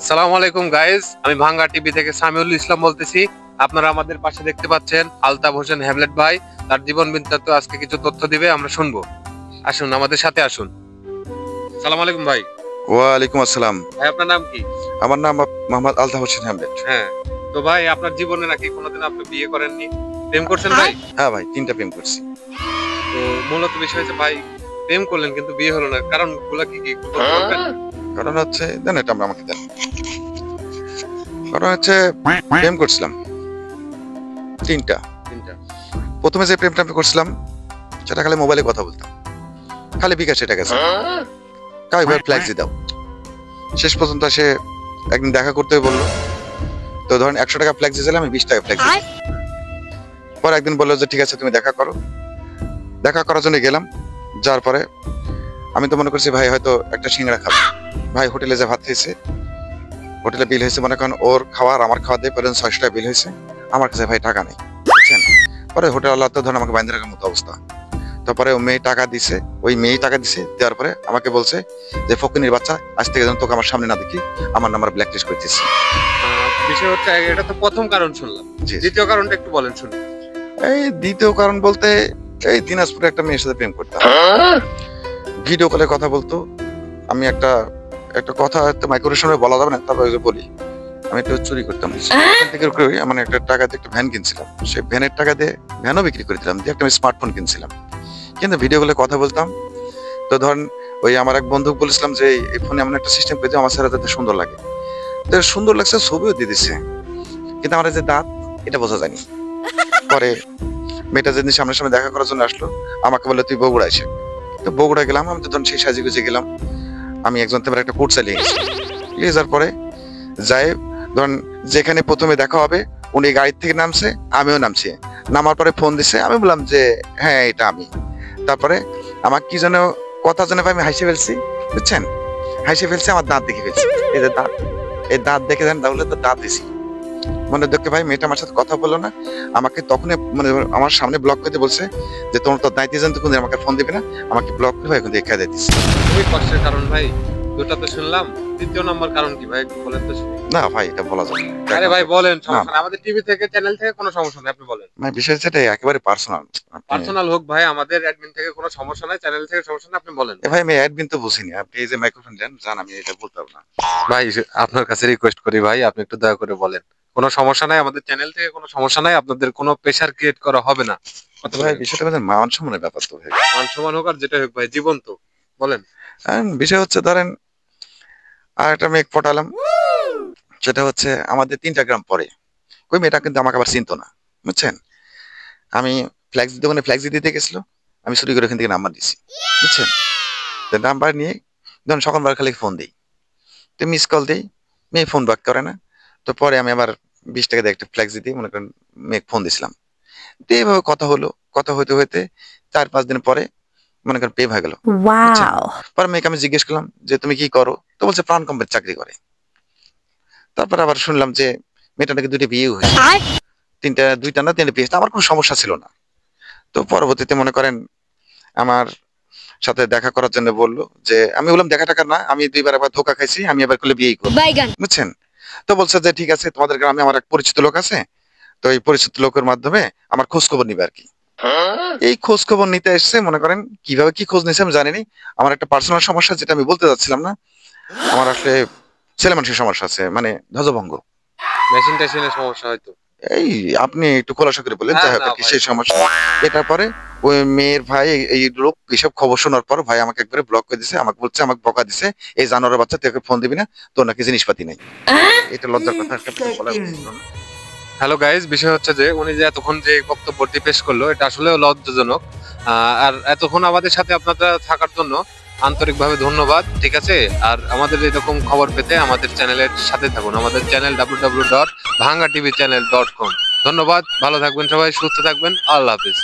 আসসালামু আলাইকুম গাইস, আমি ভাঙ্গা টিভি থেকে সামিউল ইসলাম বলতেছি। আপনারা আমাদের পাশে দেখতে পাচ্ছেন আলতাফ হোসেন হ্যামলেট ভাই। তার জীবন বৃত্তান্ত আজকে কিছু তথ্য দিবে, আমরা শুনবো। আসুন আমাদের সাথে আসুন। আসসালামু আলাইকুম ভাই। ওয়ালাইকুম আসসালাম। ভাই আপনার নাম কি? আমার নাম মোহাম্মদ আলতাফ হোসেন হ্যামলেট। হ্যাঁ, তো ভাই আপনার জীবনে নাকি কোনোদিন আপনি বিয়ে করেননি, প্রেম করছেন ভাই? হ্যাঁ ভাই, 3টা প্রেম করছি। তো মূলত বিষয় হচ্ছে ভাই, প্রেম করলেন কিন্তু বিয়ে হলো না, কারণ গুলা কি কি একটু বলতে পারবেন? কারণ হচ্ছে দেন, এটা আমাকে দেন। কারণ হচ্ছে প্রেম করছিলাম 3টা। প্রথমে যে প্রেমটা আমি করছিলাম সেটা খালি মোবাইলে কথা বলতাম, খালি বিকাশে টাকা আছে, কাই ভাই ফ্ল্যাক্সি দাও। শেষ পর্যন্ত সে একদিন দেখা করতে বললো, তো ধরেন 100 টাকা ফ্ল্যাক্সি দিলাম, আমি 20 টাকা ফ্ল্যাক্সি। পরে একদিন বললো যে ঠিক আছে তুমি দেখা করো। দেখা করার জন্য গেলাম, যাওয়ার পরে আমি তো মনে করছি ভাই হয়তো একটা সিঙ্গাড়া খাবো। ভাই হোটেলে যে ভাত খেয়েছে, হোটেলে বিল হয়েছে মনে করেন ওর খাওয়া আর আমার খাওয়া দিয়ে পরে 600 টাকা বিল হয়েছে। আমার কাছে ভাই টাকা নেই, বুঝছেন। পরে হোটেল আল্লাহ তো ধরেন আমাকে বাইন্ধে রাখার মতো অবস্থা। তারপরে ও মেয়ে টাকা দিছে, ওই মেয়ে টাকা দিছে, দেওয়ার পরে আমাকে বলছে যে ফকিনির বাচ্চা, আজ থেকে যেন তোকে আমার সামনে না দেখি, আমার নাম্বার ব্ল্যাক লিস্ট করে দিচ্ছে। বিষয় হচ্ছে এটা তো প্রথম কারণ শুনলাম, দ্বিতীয় কারণটা একটু বলেন শুনি। এই দ্বিতীয় কারণ বলতে, এই দিনাজপুরে একটা মেয়ের সাথে প্রেম করতাম, ভিডিও কলে কথা বলতো। আমি একটা কথা মাইক্রোর সময় বলা যাবে না, তারপরে বলি আমি একটু চুরি করতাম। মানে একটা টাকা দিয়ে একটা ভ্যান কিনছিলাম, সেই ভ্যানের টাকা দিয়ে ভ্যানও বিক্রি করে দিলাম, দিয়ে একটা স্মার্টফোন কিনছিলাম, কিন্তু ভিডিও কলে কথা বলতাম। তো ধরেন ওই আমার এক বন্ধু বলেছিলাম যে এই ফোনে এমন একটা সিস্টেম পেয়েছে আমার সারা যাতে সুন্দর লাগে, তো সুন্দর লাগছে, ছবিও দিয়ে দিচ্ছে, কিন্তু আমার যে দাঁত এটা বোঝা যায়নি। পরে মেয়েটা যেদিন সামনে সামনে দেখা করার জন্য আসলো, আমাকে বলে তুই বগুড়া এসে। তো বগুড়া গেলাম, আমি তো ধরেন সেই সাজি গুজে গেলাম। আমি একজন তেমন একটা কোট চালিয়ে গেছি, নিয়ে যাওয়ার পরে যাই ধরেন যেখানে প্রথমে দেখা হবে উনি গাড়ি থেকে নামছে, আমিও নামছি। নামার পরে ফোন দিছে, আমি বললাম যে হ্যাঁ এটা আমি। তারপরে আমার কি যেন কথা যেন আমি হাসি ফেলছি, বুঝছেন, হাসি ফেলছি, আমার দাঁত দেখে ফেলছি। এই যে দাঁত, এই দাঁত দেখে দেন, তাহলে তো দাঁত দিছি মানে দেখতে ভাই। মেয়েটা আমার সাথে কথা বললো না, আমাকে তখনই মানে আমার সামনে ব্লক করতে বলছে যে তোমার তো দায়িত্ব জানতো, কোন আমাকে ফোন দিবে না, আমাকে ব্লক করে এখন দেখা দিচ্ছে। খুবই কষ্টের কারণ ভাই, দুটা তো শুনলাম, তৃতীয় নম্বর কারণ কি ভাই একটু বলেন তো শুনি। না ভাই এটা বলা যাবে না। আরে ভাই বলেন, সমস্যা নাই, আমাদের টিভি থেকে চ্যানেল থেকে কোনো সমস্যা নাই, আপনি বলেন। মানে বিষয় যেটা একেবারে পার্সোনাল, পার্সোনাল হোক ভাই, আমাদের অ্যাডমিন থেকে কোনো সমস্যা নাই, চ্যানেল থেকে সমস্যা নাই, আপনি বলেন। ভাই আমি অ্যাডমিন তো বুঝিনি, আপনি এই যে মাইক্রোফোন দেন জান, আমি এটা বলতে পারবো না ভাই। আপনার কাছে রিকোয়েস্ট করি ভাই, আপনি একটু দয়া করে বলেন। কোনো সমস্যা নাই, আমাদের চ্যানেল থেকে কোনো সমস্যা নাই, আপনাদের কোনো প্রেসার ক্রিয়েট করা হবে না। ভাই। বিষয়টা আমাদের মান সম্মানের ব্যাপার তো ভাই, মান সম্মান হোক আর যেটা হোক ভাই, জীবন তো বলেন। বিষয় হচ্ছে ধরেন আর একটা মেয়ে পটালাম, সেটা হচ্ছে আমাদের 3টা গ্রাম পরে। ওই মেয়েটা কিন্তু আমাকে আবার চিনতো না, বুঝছেন। আমি ফ্ল্যাক্স দোকানে ফ্ল্যাক্স দিতে গেছিল, আমি চুরি করে ওখান থেকে নাম্বার দিছি, বুঝছেন। নাম্বার নিয়ে ধরুন সকালবেলা খালি ফোন দিই, তো মিস কল দিই, মেয়ে ফোন ব্যাক করে না। তো পরে আমি আবার 20 টাকা দিয়ে একটা ফ্ল্যাক্স দিই, মনে করেন মেয়ে ফোন দিছিলাম। তো এইভাবে কথা হলো, কথা হইতে হইতে 4-5 দিন পরে মনে করেন প্রেম হয়ে গেল। পরে মেয়েকে আমি জিজ্ঞেস করলাম যে তুমি কি করো, তো বলছে প্রাণ কোম্পানির চাকরি করে। তারপর আবার শুনলাম যে মেয়েটা নাকি 2টা বিয়ে হয়েছে, 2টা না 3টা বিয়ে। আমার কোনো সমস্যা ছিল না। তো পরবর্তীতে মনে করেন আমার সাথে দেখা করার জন্য বললো, যে আমি বললাম দেখা টাকা না, আমি 2বার একবার ধোকা খাইছি, আমি এবার করলে বিয়েই করবো, বুঝছেন। তো বলছে যে ঠিক আছে, তোমাদের গ্রামে আমার এক পরিচিত লোক আছে, তো এই পরিচিত লোকের মাধ্যমে আমার খোঁজ খবর নিবে আর কি। এই খোঁজ খবর নিতে এসছে, মনে করেন কিভাবে কি খোঁজ নিয়েছে আমি জানিনি। আমার একটা পার্সোনাল সমস্যা যেটা আমি বলতে চাচ্ছিলাম না, আমার আসলে ছেলে মানুষের সমস্যা আছে, মানে ধ্বজভঙ্গ, মেশিন টেশিনের সমস্যা হয়তো। এই আপনি একটু খোলাসা করে বলেন যাই হোক আর কি, সেই সমস্যা। এটার পরে ওই মেয়ের ভাই এই লোক এসব খবর শোনার পর ভাই আমাকে একবারে ব্লক করে দিছে, আমাকে বলছে, আমাকে বকা দিছে, এই জানোয়ারের বাচ্চা তোকে ফোন দিবি না, তোর নাকি জিনিসপাতি নেই। এটা লজ্জার কথা, একটা বলা উচিত না। হ্যালো গাইস, বিষয় হচ্ছে যে উনি যে এতক্ষণ যে বক্তব্যটি পেশ করলো এটা আসলে লজ্জাজনক। আর এতক্ষণ আমাদের সাথে আপনারা থাকার জন্য আন্তরিকভাবে ধন্যবাদ, ঠিক আছে। আর আমাদের এরকম খবর পেতে আমাদের চ্যানেলের সাথে থাকুন, আমাদের চ্যানেল www.bhangatvchannel.com। ধন্যবাদ, ভালো থাকবেন সবাই, সুস্থ থাকবেন, আল্লাহ হাফিজ।